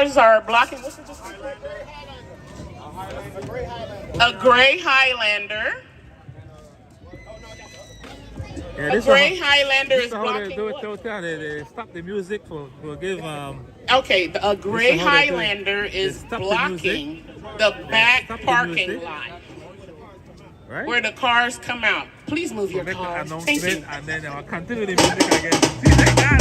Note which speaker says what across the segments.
Speaker 1: cars are blocking. What's this? A gray Highlander.
Speaker 2: Yeah,
Speaker 1: A gray Highlander is
Speaker 2: how they
Speaker 1: blocking
Speaker 2: do it
Speaker 1: what?
Speaker 2: out there. They stop the music for give
Speaker 1: Okay, a gray
Speaker 2: how they do it.
Speaker 1: Highlander
Speaker 2: They
Speaker 1: is
Speaker 2: stop the
Speaker 1: blocking the back
Speaker 2: stop the
Speaker 1: parking
Speaker 2: music.
Speaker 1: lot
Speaker 2: right.
Speaker 1: where the cars come out. Please move your
Speaker 2: Make an
Speaker 1: cars. Thank
Speaker 2: announcement
Speaker 1: you.
Speaker 2: and then I'll continue the music again. See, they got.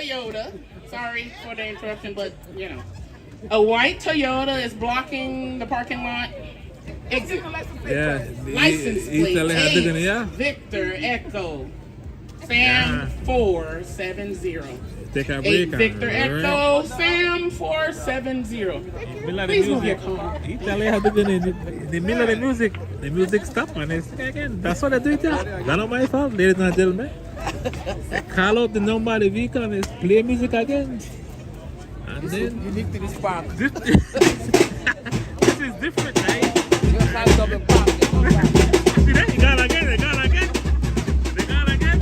Speaker 1: Toyota. Sorry for the interruption, but you know, a white Toyota is blocking the parking lot. Exit.
Speaker 2: Yeah.
Speaker 1: License
Speaker 2: He
Speaker 1: plate.
Speaker 2: telling how they're gonna,
Speaker 1: 8
Speaker 2: yeah.
Speaker 1: Victor Echo. Sam
Speaker 2: Yeah.
Speaker 1: 470.
Speaker 2: Take a
Speaker 1: 8
Speaker 2: break.
Speaker 1: Victor Echo. Sam 470. Please move your car.
Speaker 2: He tell you how they're gonna, in the middle of the music stop and they sing again. That's what they do it. That's not my fault, ladies and gentlemen. Call out the number of the vehicle and they play music again. And then
Speaker 3: Unique to this park.
Speaker 2: this is different, right?
Speaker 3: You can't double park.
Speaker 2: See that? You got again, they got again. They got again.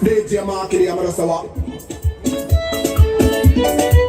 Speaker 4: DJ Marky, I'm gonna say what?